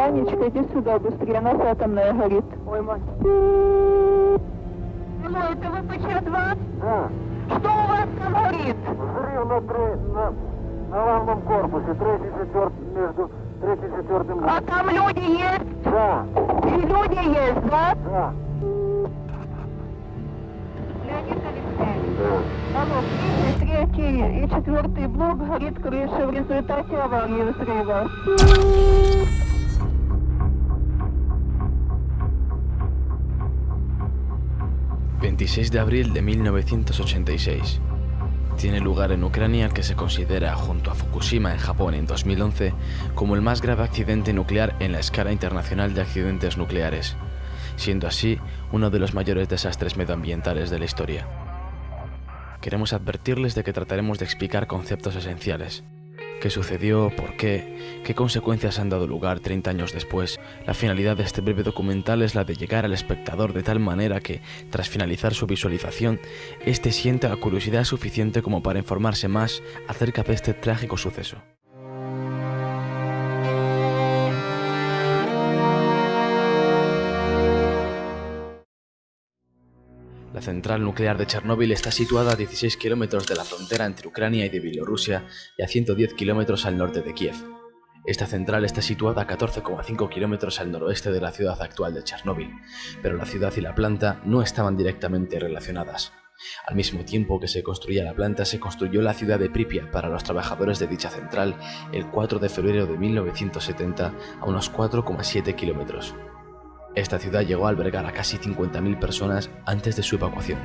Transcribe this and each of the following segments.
Анечка, иди сюда быстрее, у нас атомная горит. Ой, мать. Алло, это ВПЧ-2? Да. Что у вас там горит? Взрыв на главном корпусе, между третьим и четвертым. А там люди есть? Да. И люди есть, да? Да. Леонид Алексеевич. Да. Алло, третий и четвертый блок горит крыша в результате аварии взрыва. 26 de abril de 1986. Tiene lugar en Ucrania el que se considera, junto a Fukushima en Japón en 2011, como el más grave accidente nuclear en la escala internacional de accidentes nucleares, siendo así uno de los mayores desastres medioambientales de la historia. Queremos advertirles de que trataremos de explicar conceptos esenciales. ¿Qué sucedió? ¿Por qué? ¿Qué consecuencias han dado lugar 30 años después? La finalidad de este breve documental es la de llegar al espectador de tal manera que, tras finalizar su visualización, éste sienta la curiosidad suficiente como para informarse más acerca de este trágico suceso. La central nuclear de Chernóbil está situada a 16 kilómetros de la frontera entre Ucrania y de Bielorrusia y a 110 kilómetros al norte de Kiev. Esta central está situada a 14,5 kilómetros al noroeste de la ciudad actual de Chernóbil, pero la ciudad y la planta no estaban directamente relacionadas. Al mismo tiempo que se construía la planta, se construyó la ciudad de Pripyat para los trabajadores de dicha central el 4 de febrero de 1970 a unos 4,7 kilómetros. Esta ciudad llegó a albergar a casi 50.000 personas antes de su evacuación.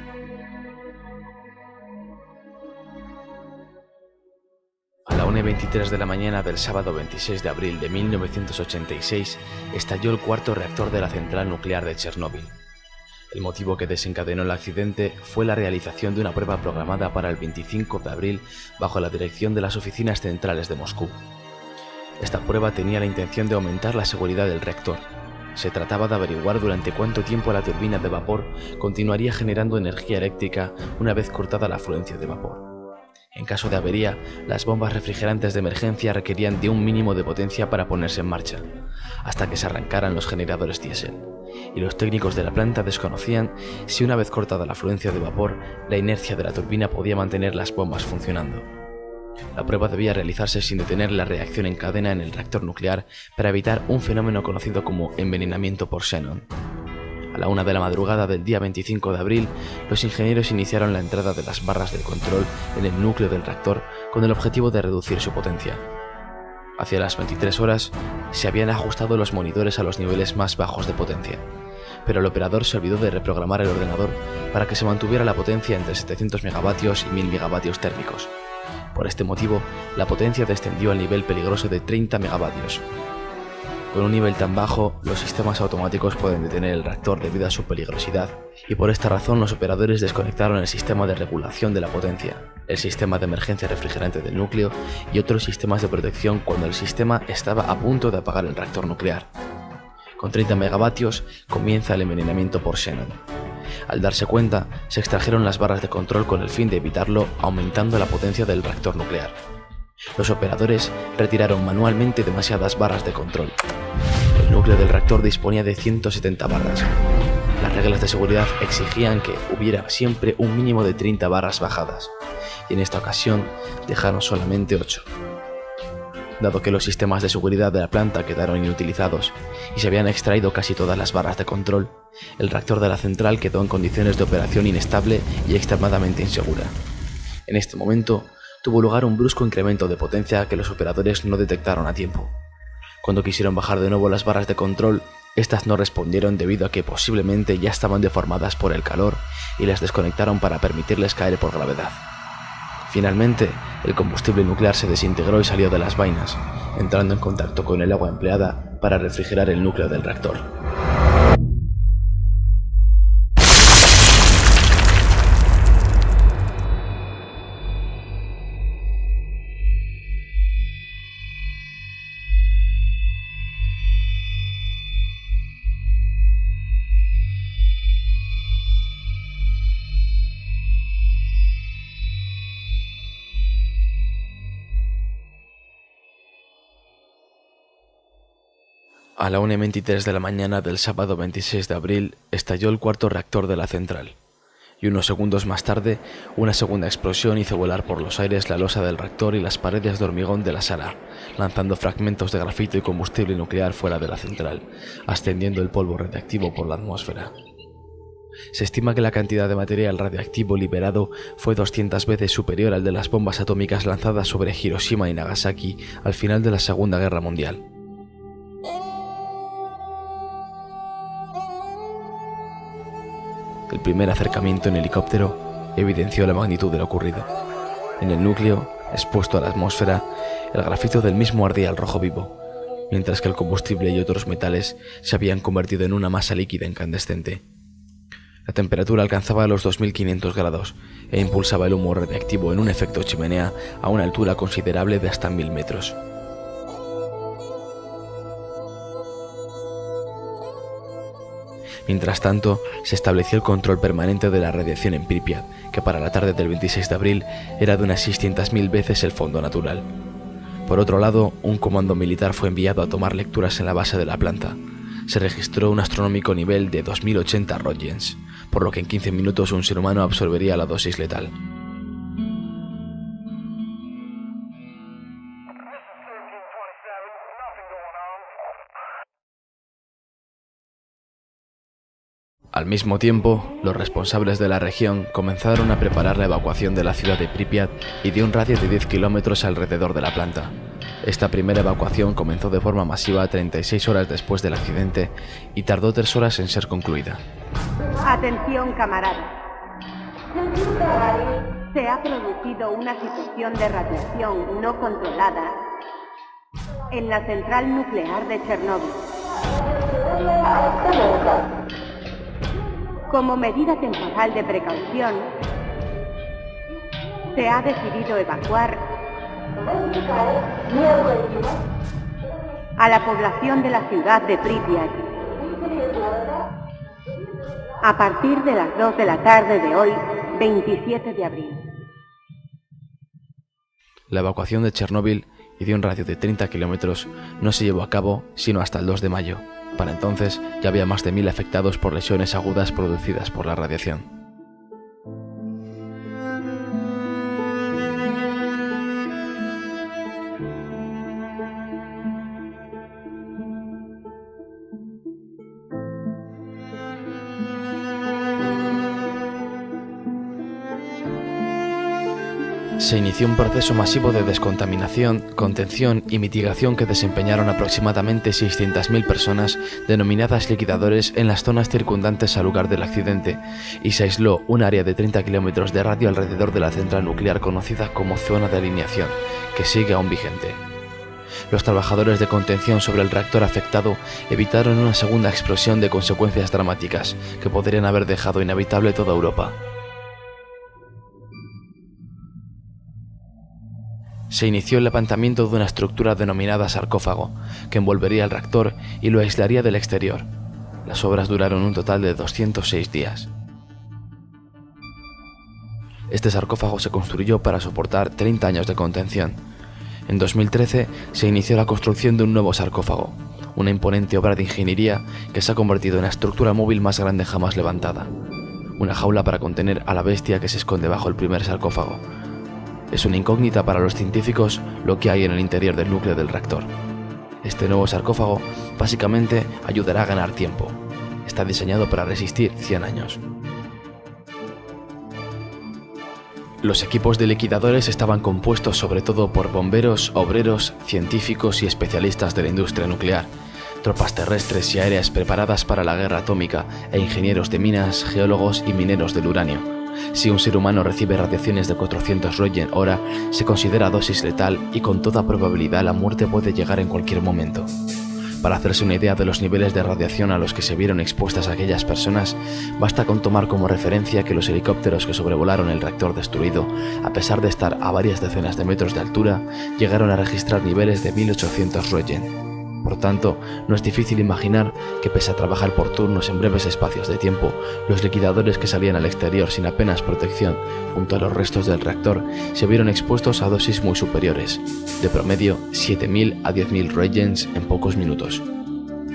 A la 1:23 de la mañana del sábado 26 de abril de 1986 estalló el cuarto reactor de la central nuclear de Chernóbil. El motivo que desencadenó el accidente fue la realización de una prueba programada para el 25 de abril bajo la dirección de las oficinas centrales de Moscú. Esta prueba tenía la intención de aumentar la seguridad del reactor. Se trataba de averiguar durante cuánto tiempo la turbina de vapor continuaría generando energía eléctrica una vez cortada la afluencia de vapor. En caso de avería, las bombas refrigerantes de emergencia requerían de un mínimo de potencia para ponerse en marcha, hasta que se arrancaran los generadores diésel, y los técnicos de la planta desconocían si una vez cortada la afluencia de vapor, la inercia de la turbina podía mantener las bombas funcionando. La prueba debía realizarse sin detener la reacción en cadena en el reactor nuclear para evitar un fenómeno conocido como envenenamiento por xenón. A la 1 de la madrugada del día 25 de abril, los ingenieros iniciaron la entrada de las barras del control en el núcleo del reactor con el objetivo de reducir su potencia. Hacia las 23 horas, se habían ajustado los monitores a los niveles más bajos de potencia, pero el operador se olvidó de reprogramar el ordenador para que se mantuviera la potencia entre 700 megavatios y 1000 megavatios térmicos. Por este motivo, la potencia descendió al nivel peligroso de 30 megavatios. Con un nivel tan bajo, los sistemas automáticos pueden detener el reactor debido a su peligrosidad, y por esta razón los operadores desconectaron el sistema de regulación de la potencia, el sistema de emergencia refrigerante del núcleo y otros sistemas de protección cuando el sistema estaba a punto de apagar el reactor nuclear. Con 30 megavatios comienza el envenenamiento por xenón. Al darse cuenta, se extrajeron las barras de control con el fin de evitarlo, aumentando la potencia del reactor nuclear. Los operadores retiraron manualmente demasiadas barras de control. El núcleo del reactor disponía de 170 barras. Las reglas de seguridad exigían que hubiera siempre un mínimo de 30 barras bajadas, y en esta ocasión dejaron solamente 8. Dado que los sistemas de seguridad de la planta quedaron inutilizados y se habían extraído casi todas las barras de control, el reactor de la central quedó en condiciones de operación inestable y extremadamente insegura. En este momento, tuvo lugar un brusco incremento de potencia que los operadores no detectaron a tiempo. Cuando quisieron bajar de nuevo las barras de control, estas no respondieron debido a que posiblemente ya estaban deformadas por el calor y las desconectaron para permitirles caer por gravedad. Finalmente, el combustible nuclear se desintegró y salió de las vainas, entrando en contacto con el agua empleada para refrigerar el núcleo del reactor. A la 1:23 de la mañana del sábado 26 de abril estalló el cuarto reactor de la central, y unos segundos más tarde una segunda explosión hizo volar por los aires la losa del reactor y las paredes de hormigón de la sala, lanzando fragmentos de grafito y combustible nuclear fuera de la central, ascendiendo el polvo radiactivo por la atmósfera. Se estima que la cantidad de material radiactivo liberado fue 200 veces superior al de las bombas atómicas lanzadas sobre Hiroshima y Nagasaki al final de la Segunda Guerra Mundial. El primer acercamiento en helicóptero evidenció la magnitud de lo ocurrido. En el núcleo, expuesto a la atmósfera, el grafito del mismo ardía al rojo vivo, mientras que el combustible y otros metales se habían convertido en una masa líquida incandescente. La temperatura alcanzaba los 2500 grados e impulsaba el humo radiactivo en un efecto chimenea a una altura considerable de hasta 1000 metros. Mientras tanto, se estableció el control permanente de la radiación en Pripyat, que para la tarde del 26 de abril era de unas 600.000 veces el fondo natural. Por otro lado, un comando militar fue enviado a tomar lecturas en la base de la planta. Se registró un astronómico nivel de 2080 Roentgens, por lo que en 15 minutos un ser humano absorbería la dosis letal. Al mismo tiempo, los responsables de la región comenzaron a preparar la evacuación de la ciudad de Pripyat y de un radio de 10 kilómetros alrededor de la planta. Esta primera evacuación comenzó de forma masiva 36 horas después del accidente y tardó 3 horas en ser concluida. Atención, camaradas. Se ha producido una situación de radiación no controlada en la central nuclear de Chernóbil. Como medida temporal de precaución, se ha decidido evacuar a la población de la ciudad de Pripyat a partir de las 2 de la tarde de hoy, 27 de abril. La evacuación de Chernóbil y de un radio de 30 kilómetros no se llevó a cabo sino hasta el 2 de mayo. Para entonces ya había más de 1000 afectados por lesiones agudas producidas por la radiación. Se inició un proceso masivo de descontaminación, contención y mitigación que desempeñaron aproximadamente 600.000 personas denominadas liquidadores en las zonas circundantes al lugar del accidente, y se aisló un área de 30 kilómetros de radio alrededor de la central nuclear conocida como zona de alineación, que sigue aún vigente. Los trabajadores de contención sobre el reactor afectado evitaron una segunda explosión de consecuencias dramáticas que podrían haber dejado inhabitable toda Europa. Se inició el levantamiento de una estructura denominada sarcófago, que envolvería el reactor y lo aislaría del exterior. Las obras duraron un total de 206 días. Este sarcófago se construyó para soportar 30 años de contención. En 2013 se inició la construcción de un nuevo sarcófago, una imponente obra de ingeniería que se ha convertido en la estructura móvil más grande jamás levantada. Una jaula para contener a la bestia que se esconde bajo el primer sarcófago. Es una incógnita para los científicos lo que hay en el interior del núcleo del reactor. Este nuevo sarcófago básicamente ayudará a ganar tiempo. Está diseñado para resistir 100 años. Los equipos de liquidadores estaban compuestos sobre todo por bomberos, obreros, científicos y especialistas de la industria nuclear, tropas terrestres y aéreas preparadas para la guerra atómica e ingenieros de minas, geólogos y mineros del uranio. Si un ser humano recibe radiaciones de 400 Roentgen hora, se considera dosis letal y con toda probabilidad la muerte puede llegar en cualquier momento. Para hacerse una idea de los niveles de radiación a los que se vieron expuestas aquellas personas, basta con tomar como referencia que los helicópteros que sobrevolaron el reactor destruido, a pesar de estar a varias decenas de metros de altura, llegaron a registrar niveles de 1800 Roentgen. Por tanto, no es difícil imaginar que pese a trabajar por turnos en breves espacios de tiempo, los liquidadores que salían al exterior sin apenas protección, junto a los restos del reactor, se vieron expuestos a dosis muy superiores, de promedio 7.000 a 10.000 Roentgens en pocos minutos.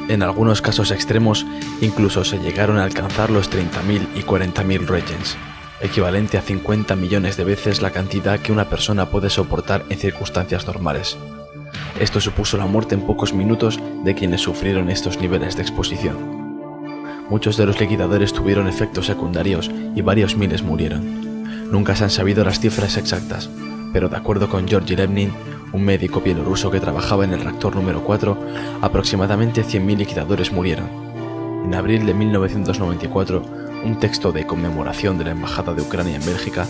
En algunos casos extremos, incluso se llegaron a alcanzar los 30.000 y 40.000 regens, equivalente a 50 millones de veces la cantidad que una persona puede soportar en circunstancias normales. Esto supuso la muerte en pocos minutos de quienes sufrieron estos niveles de exposición. Muchos de los liquidadores tuvieron efectos secundarios y varios miles murieron. Nunca se han sabido las cifras exactas, pero de acuerdo con Georgi Levnin, un médico bielorruso que trabajaba en el reactor número 4, aproximadamente 100.000 liquidadores murieron. En abril de 1994, un texto de conmemoración de la Embajada de Ucrania en Bélgica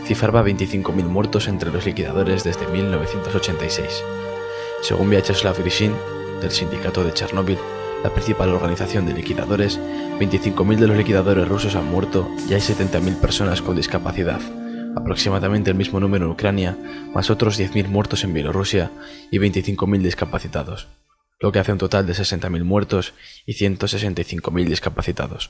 cifraba 25.000 muertos entre los liquidadores desde 1986. Según Vyacheslav Grishin, del sindicato de Chernóbil, la principal organización de liquidadores, 25.000 de los liquidadores rusos han muerto y hay 70.000 personas con discapacidad, aproximadamente el mismo número en Ucrania, más otros 10.000 muertos en Bielorrusia y 25.000 discapacitados, lo que hace un total de 60.000 muertos y 165.000 discapacitados.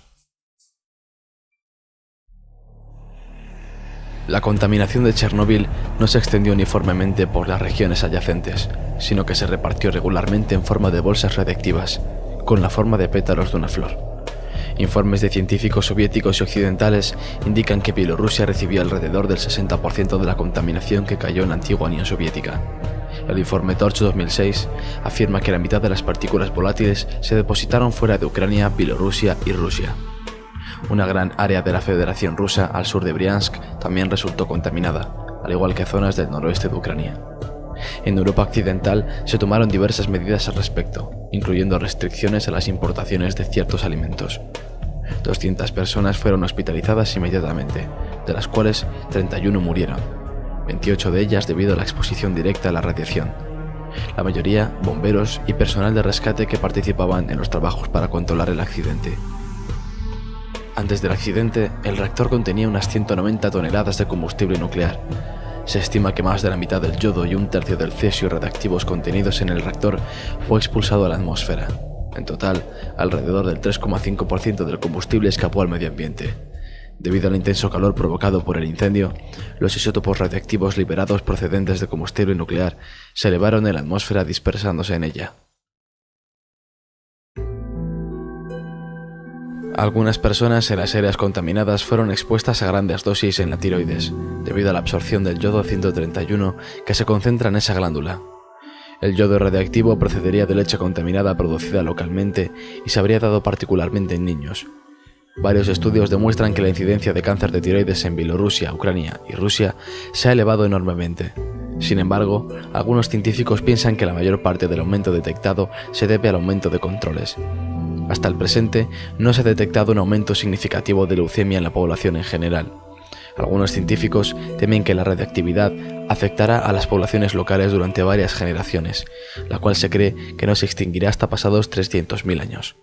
La contaminación de Chernóbil no se extendió uniformemente por las regiones adyacentes, sino que se repartió regularmente en forma de bolsas radiactivas, con la forma de pétalos de una flor. Informes de científicos soviéticos y occidentales indican que Bielorrusia recibió alrededor del 60% de la contaminación que cayó en la antigua Unión Soviética. El informe Torch 2006 afirma que la mitad de las partículas volátiles se depositaron fuera de Ucrania, Bielorrusia y Rusia. Una gran área de la Federación Rusa al sur de Briansk también resultó contaminada, al igual que zonas del noroeste de Ucrania. En Europa occidental se tomaron diversas medidas al respecto, incluyendo restricciones a las importaciones de ciertos alimentos. 200 personas fueron hospitalizadas inmediatamente, de las cuales 31 murieron, 28 de ellas debido a la exposición directa a la radiación. La mayoría, bomberos y personal de rescate que participaban en los trabajos para controlar el accidente. Antes del accidente, el reactor contenía unas 190 toneladas de combustible nuclear. Se estima que más de la mitad del yodo y un tercio del cesio radiactivos contenidos en el reactor fue expulsado a la atmósfera. En total, alrededor del 3,5% del combustible escapó al medio ambiente. Debido al intenso calor provocado por el incendio, los isótopos radiactivos liberados procedentes de combustible nuclear se elevaron en la atmósfera dispersándose en ella. Algunas personas en las áreas contaminadas fueron expuestas a grandes dosis en la tiroides, debido a la absorción del yodo 131 que se concentra en esa glándula. El yodo radiactivo procedería de leche contaminada producida localmente y se habría dado particularmente en niños. Varios estudios demuestran que la incidencia de cáncer de tiroides en Bielorrusia, Ucrania y Rusia se ha elevado enormemente. Sin embargo, algunos científicos piensan que la mayor parte del aumento detectado se debe al aumento de controles. Hasta el presente, no se ha detectado un aumento significativo de leucemia en la población en general. Algunos científicos temen que la radiactividad afectará a las poblaciones locales durante varias generaciones, la cual se cree que no se extinguirá hasta pasados 300.000 años.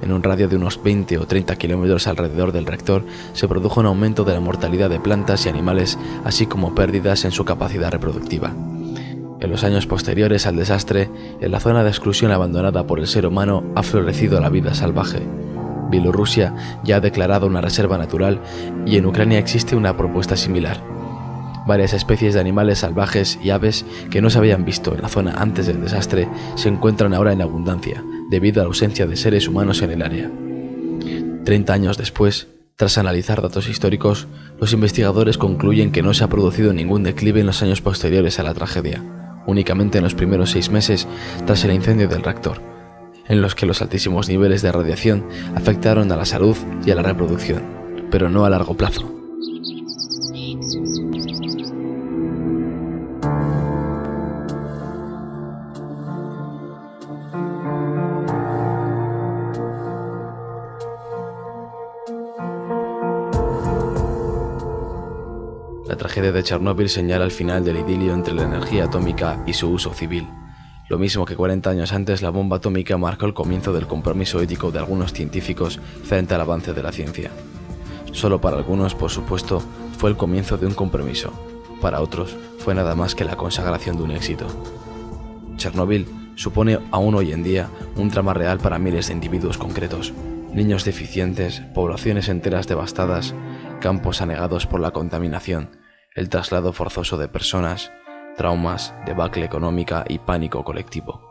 En un radio de unos 20 o 30 kilómetros alrededor del reactor se produjo un aumento de la mortalidad de plantas y animales, así como pérdidas en su capacidad reproductiva. En los años posteriores al desastre, en la zona de exclusión abandonada por el ser humano ha florecido la vida salvaje. Bielorrusia ya ha declarado una reserva natural y en Ucrania existe una propuesta similar. Varias especies de animales salvajes y aves que no se habían visto en la zona antes del desastre se encuentran ahora en abundancia, debido a la ausencia de seres humanos en el área. 30 años después, tras analizar datos históricos, los investigadores concluyen que no se ha producido ningún declive en los años posteriores a la tragedia, únicamente en los primeros 6 meses tras el incendio del reactor, en los que los altísimos niveles de radiación afectaron a la salud y a la reproducción, pero no a largo plazo. La tragedia de Chernóbil señala el final del idilio entre la energía atómica y su uso civil. Lo mismo que 40 años antes, la bomba atómica marcó el comienzo del compromiso ético de algunos científicos frente al avance de la ciencia. Solo para algunos, por supuesto, fue el comienzo de un compromiso. Para otros, fue nada más que la consagración de un éxito. Chernóbil supone aún hoy en día un drama real para miles de individuos concretos. Niños deficientes, poblaciones enteras devastadas, campos anegados por la contaminación, el traslado forzoso de personas, traumas, debacle económica y pánico colectivo.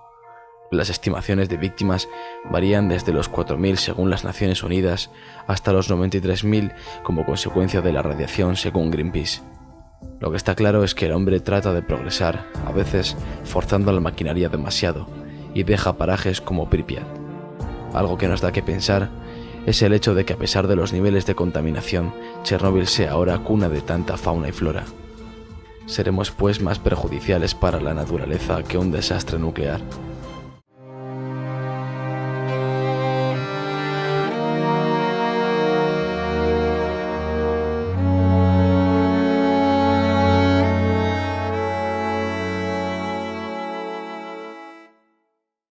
Las estimaciones de víctimas varían desde los 4.000 según las Naciones Unidas hasta los 93.000 como consecuencia de la radiación según Greenpeace. Lo que está claro es que el hombre trata de progresar, a veces forzando a la maquinaria demasiado, y deja parajes como Pripyat. Algo que nos da que pensar es el hecho de que a pesar de los niveles de contaminación, Chernóbil sea ahora cuna de tanta fauna y flora. Seremos pues más perjudiciales para la naturaleza que un desastre nuclear.